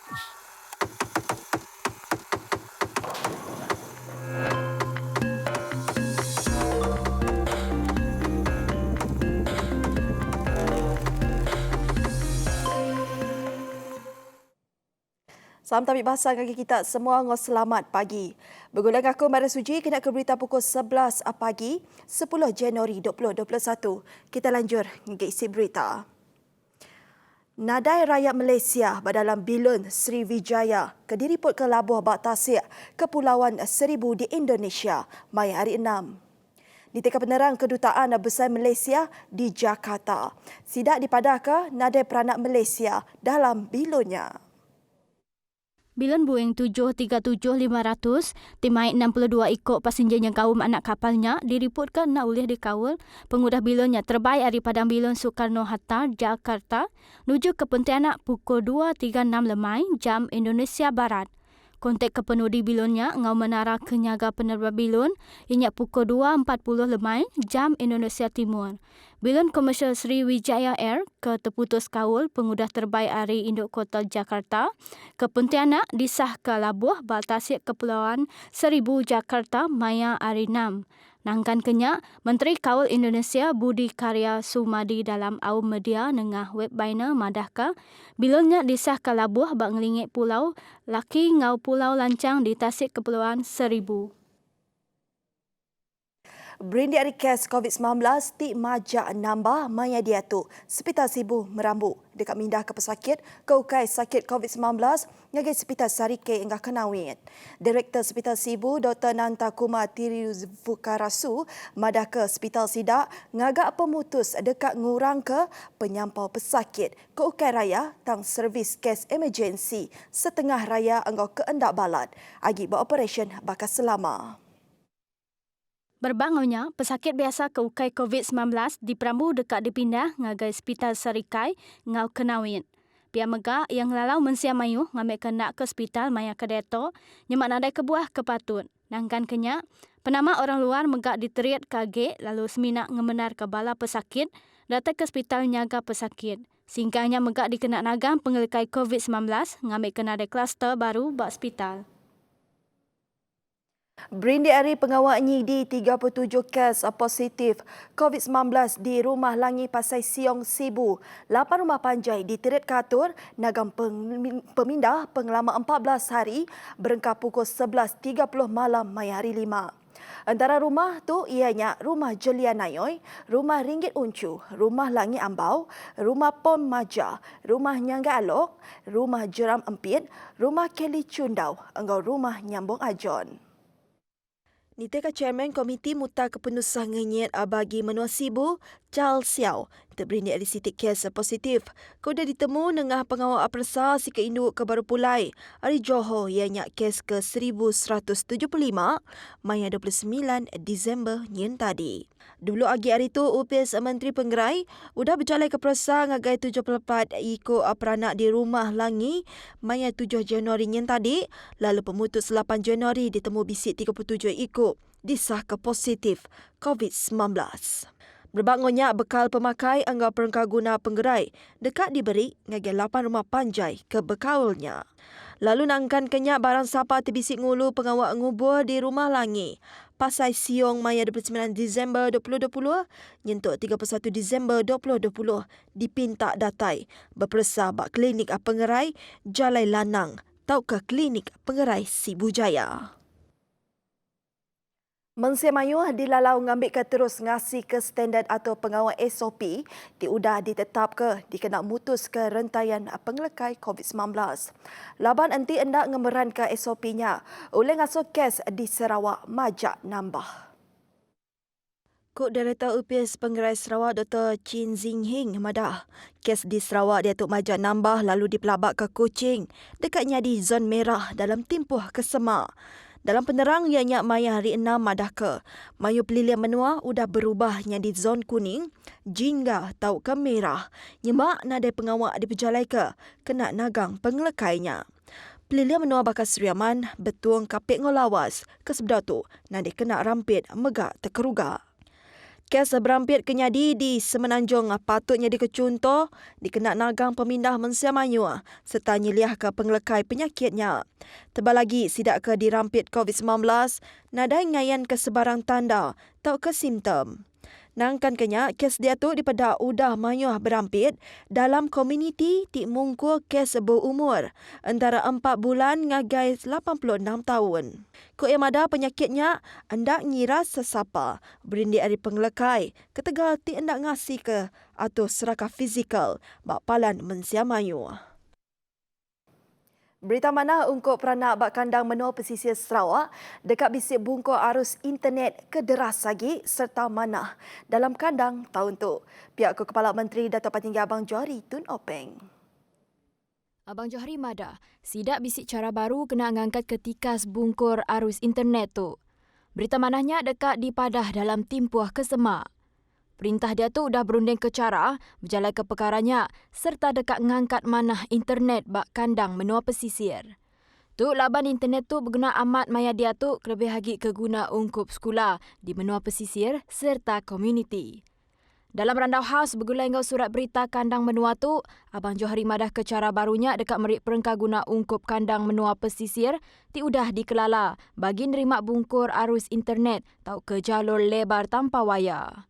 Salam tabik bahasa kaki kita semua, selamat pagi. Bergulang aku Mara Suji kena ke berita pukul 11 pagi 10 Januari 2021. Kita lanjut ke isi berita. Nadai rakyat Malaysia berdalam Bilun Sriwijaya ke diriput ke Labuh Bak Tasik, Kepulauan Seribu di Indonesia, mai hari 6. Ditika penerang Kedutaan Besar Malaysia di Jakarta. Sidak dipadahkan nadai peranak Malaysia dalam bilunnya. Bilon Boeing 737-500 timai 62 ikut pasenjer yang kaum anak kapalnya diriputkan nak ulih dikawal pengudah bilonnya terbaik dari Padang Bilon Soekarno-Hatta, Jakarta menuju ke Pontianak pukul 2.36 lemai jam Indonesia Barat. Kontak kepenudi bilonnya ngau menara kenyaga penerbang bilon inyak pukul 2.40 lemai jam Indonesia Timur. Bilon komersial Sriwijaya Air ke terputus kawal pengudah terbaik hari Induk Kota Jakarta ke Pontianak disah ke Labuh Bak Tasik Kepulauan Seribu Jakarta maya hari 6. Nangkan kenyak, Menteri Kawal Indonesia Budi Karya Sumadi dalam awam media nengah web bina madahka bilonnya disah ke Labuh bak ngelingit pulau laki ngau pulau lancang di Tasik Kepulauan Seribu. Berindi hari kes COVID-19 di majak nambah maya dia tu. Hospital Sibu Merambu dekat mindah ke pesakit ke ukai sakit COVID-19 ngagai Hospital Sarike enggak kenawin. Direktur Hospital Sibu Dr. Nanta Kumar Tiruvukarasu madah ke Hospital Sidak ngagak pemutus dekat ngurang ke penyampau pesakit ke ukai raya tang servis kes emergency setengah raya enggak ke endak balat agi beroperasi bakas selama. Berbangunnya, pesakit biasa ke ukai COVID-19 di Perambu dekat dipindah ngagai Hospital Sarikai ngau kenawin. Pihak megak yang lalau mensia mayuh ngambil kendak ke hospital maya kedeto nyemak nadai kebuah kepatut. Nangkan kenyak, penama orang luar megak diteriat kage lalu seminak ngemenar ke bala pesakit datang ke hospital nyaga pesakit. Singkahnya megak dikenak nagam pengelekai COVID-19 ngambil kenadai kluster baru bak hospital. Berindi hari pengawal di 37 kes positif COVID-19 di Rumah Langi Pasai Siong Sibu. 8 rumah panjai diterit katur nagam pemindah pengelama 14 hari berengkap pukul 11.30 malam mai hari 5. Antara rumah tu ianya Rumah Jelia Nayoy, Rumah Ringgit Uncu, Rumah Langi Ambau, Rumah Pom Maja, Rumah Nyangga Alok, Rumah Jeram Empit, Rumah Kelly Cundau, engkau Rumah Nyambung Ajon. Niteka Chairman Komiti Muta Kepenusah Ngenyet bagi Menua Sibu, Charles Xiao, terberindik ada sitik kes positif. Koda ditemu nengah pengawal apresa si keinduk ke baru pulai. Hari Johor ianya kes ke 1175, maya 29 Disember nyen tadi. Dulu agi hari tu UPS Menteri Penggerai udah berjalan ke perasa ngagai 74 ikut peranak di Rumah Langi maya 7 Januari nyen tadi, lalu pemutus 8 Januari ditemu bisik 37 ikut disah ke positif COVID-19. Berbangunnya bekal pemakai anggap perengkau guna penggerai dekat diberi ngagai 8 rumah panjai ke bekaulnya. Lalu nangkan kenyak barang siapa terbisik ngulu pengawal ngubur di Rumah Langi Pasai Siong maya 29 Disember 2020 nyentuk 31 Disember 2020 dipinta datai berpersa bak klinik pengerai Jalai Lanang tau ke klinik pengerai Sibu Jaya. Mensia Mayuh dilalau ngambil ke terus ngasih ke standard atau pengawal SOP diudah ditetap ke dikena mutus ke rentaian pengelekai COVID-19. Laban enti hendak ngemeran ke SOP-nya oleh ngasuh kes di Sarawak majak nambah. Kod Director UPS Penggerai Sarawak Dr. Chin Zing Hing madah kes di Sarawak dia tuk majak nambah lalu dipelabak ke Kuching dekatnya di zon merah dalam tempoh ke Semak. Dalam penerang ianya maya hari 6 madah ke mayu pelilian menua udah berubahnya di zon kuning jingga tau ke merah. Nyemak nadai pengawak diperjalai ke kena nagang pengelekainya. Pelilian menua Bakas Riaman betuang kapit ngolawas ke sebelah tu nadai kena rampit megak terkerugak. Kes berampit kenyadi di Semenanjung patutnya dikecuntuh dikena nagang pemindah Mensia Mayu serta nyiliah ke penglekai penyakitnya. Tebal lagi sidak ke dirampit COVID-19, nadai ngayan ke sebarang tanda atau ke simptom. Nangkan kenya, kes dia tu daripada udah mayuh berampit dalam komuniti ti mungkul kes berumur antara 4 bulan ngagai 86 tahun. Ko yang ada penyakitnya, hendak ngira sesapa berindi dari penglekai, ketegal ti hendak ngasih ke atau serakah fizikal bak palan Mensia Mayu. Berita mana ungkup peranak bak kandang menua pesisir Sarawak dekat bisik bungkuk arus internet kederas lagi serta manah dalam kandang tahun tu. Pihak Kepala Menteri Datuk Patinggi Abang Johari Tun Openg. Abang Johari madah, sidak bisik cara baru kena ngangkat ketikas bungkur arus internet tu. Berita manahnya dekat dipadah dalam timpuah ke Semak. Perintah dia tu dah berunding ke cara berjalan ke perkaranya serta dekat ngangkat manah internet bak kandang menua pesisir. Tu laban internet tu berguna amat maya dia tu kelebih lagi keguna ungkup sekolah di menua pesisir serta komuniti. Dalam Randau House bergulai ngau surat berita kandang menua tu, Abang Johari madah ke cara barunya dekat merik perengkah guna ungkup kandang menua pesisir ti udah dikelala bagi nerima bungkur arus internet tau ke jalur lebar tanpa wayar.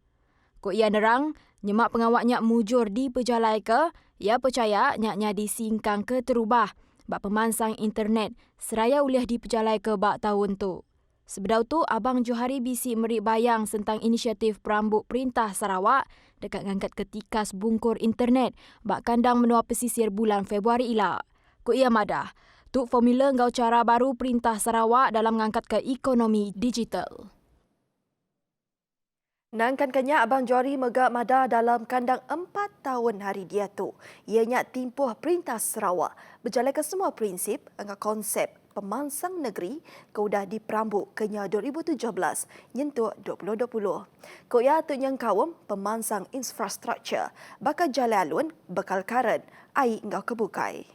Kok ia nerang, nyemak pengawaknya mujur di pejalai ke, ia percaya nyaknya disingkang ke terubah bak pemansang internet seraya uliah di pejalai ke bak tahun tu. Sebedau tu, Abang Johari bisi merik bayang tentang inisiatif perambut Perintah Sarawak dekat ngangkat ketikas bungkur internet bak kandang menua pesisir bulan Februari ila. Kok ia madah, tu formula ngau cara baru Perintah Sarawak dalam ngangkat ke ekonomi digital. Nangkan kenya Abang Johari megak mada dalam kandang 4 tahun hari dia tu. Ianya timpuh Perintah Sarawak berjalan ke semua prinsip dengan konsep pemansang negeri keudah diperambut kenya 2017 nyentuh 2020. Kau ya tu yang kaum pemansang infrastruktur bakal jalan alun, bekal karen, air ngau kebukai.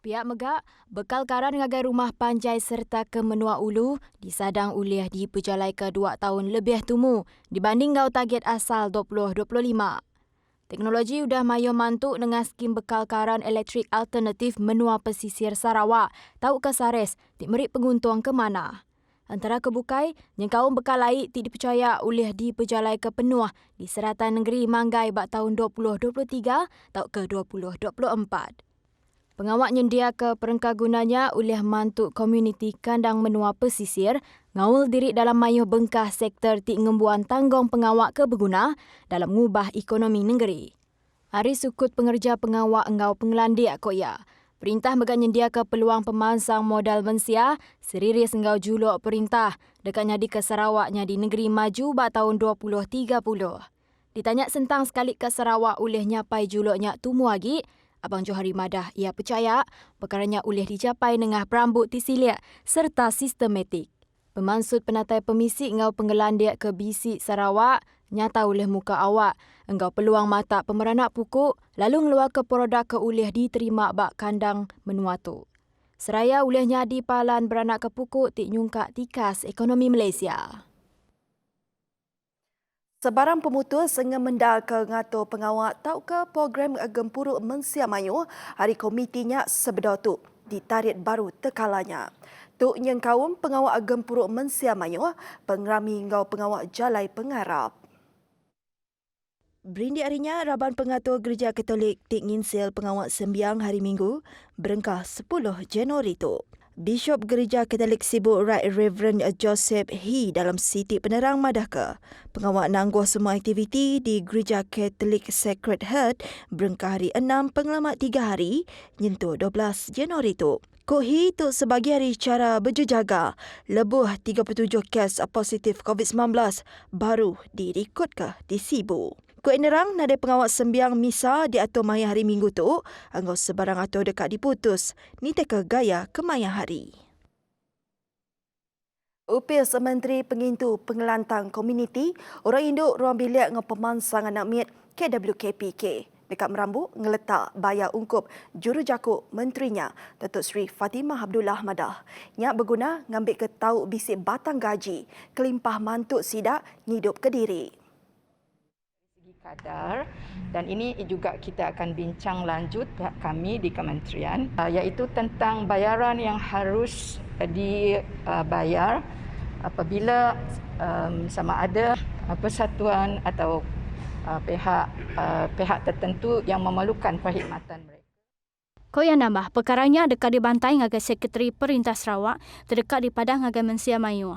Pihak megak, bekal karan ngagai rumah panjai serta ke Menua Ulu disadang uliah di pejalai ke 2 tahun lebih tumu dibanding ngau target asal 2025. Teknologi udah mayo mantuk dengan skim bekal karan elektrik alternatif Menua Pesisir Sarawak tau ke Sares ti merik penguntung ke mana. Antara kebukai, yang kaum bekal laik ti dipercaya uliah di pejalai ke penuh di seratan negeri Manggai bak tahun 2023 tau ke 2024. Pengawak nyendia ke perengkah gunanya uliah mantuk komuniti kandang menua pesisir ngaul diri dalam mayuh bengkah sektor ti ngembuan tanggung pengawak ke berguna dalam ngubah ekonomi negeri. Hari sukut pengerja pengawak engau pengelandik koya. Perintah megan nyendia ke peluang pemansang modal Mensia seriris engau juluk perintah dekatnya di ke Sarawaknya di negeri maju bak tahun 2030. Ditanya tentang sekali ke Sarawak ulih nyapai juluknya tumu lagi, Abang Johari madah ia percaya perkaranya ulih dicapai dengan perambut tisilik serta sistematik. Pemansut penatai pemisi ngau penggelandik ke BC Sarawak nyata ulih muka awak engkau peluang mata pemeranak pukuk lalu ngeluar ke produk ke ulih diterima bak kandang menua tu. Seraya ulihnya di palan beranak ke pukuk tik nyungkak tikas ekonomi Malaysia. Sebarang pemutus dengan mendal ke ngatur pengawak tau ke program Gempuruk Mensia Mayu hari komitinya sebedau tu ditarik baru tekalanya. Tu yang kaum pengawak Gempuruk Mensia Mayu pengrami ngau pengawak jalai pengarap. Berindi harinya, Raban Pengatur Gereja Katolik Tik Nginsil pengawak sembiang hari Minggu berengkah 10 Januari tu. Bishop Gereja Katolik Sibuk Right Reverend Joseph He dalam Siti Penerang Madaka. Pengawak nangguh semua aktiviti di Gereja Katolik Sacred Heart berengkah hari 6 pengelamat 3 hari nyentuh 12 Januari tu. He tu sebagai hari cara berjejaga lebuh 37 kes positif COVID-19 baru dirikut ke di Sibu. Nerang nadai pengawak sembiang misa diatur maya hari Minggu tu, anggau sebarang atur dekat diputus, ni teka gaya ke maya hari. Upis Menteri Pengintu Pengelantang Komuniti, orang induk ruang bilik dengan pemansang anak miet KWKPK, dekat Merambu ngeletak bayar ungkup jurujakuk menterinya, Datuk Seri Fatimah Abdullah Madah. Nyak berguna ngambil ke tauk bisik batang gaji, kelimpah mantuk sidak ngidup Kediri. Kadar, dan ini juga kita akan bincang lanjut pihak kami di kementerian, iaitu tentang bayaran yang harus dibayar apabila sama ada persatuan atau pihak tertentu yang memerlukan perkhidmatan mereka. Koya nambah, perkaranya dekat dibantai ngagai Sekretari Perintah Sarawak terdekat di Padang ngagai Mensia Mayu.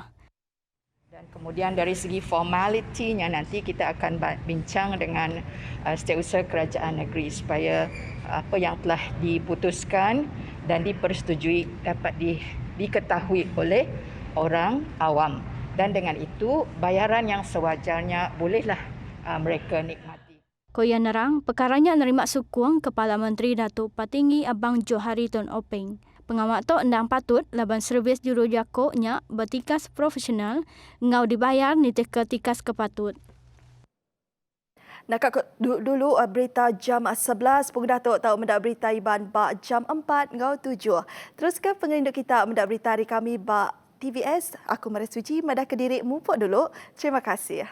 Dan kemudian dari segi formalitinya nanti kita akan bincang dengan setiausaha kerajaan negeri supaya apa yang telah diputuskan dan dipersetujui dapat diketahui oleh orang awam. Dan dengan itu bayaran yang sewajarnya bolehlah mereka nikmati. Koya nerang, perkaranya nerima sukung Kepala Menteri Datuk Patinggi Abang Johari Tun Openg. Pengawal tu endang patut laban servis jurujakuknya bertikas profesional ngau dibayar nitih ke tikas kepatut. Nak dulu berita jam 11, Pung Datuk tahu mendak berita Iban bak jam 4 ngau 7. Teruskan pengerindu kita mendak berita hari kami bak TVS. Aku Maria Suci, Madah Kediri mupuk dulu. Terima kasih.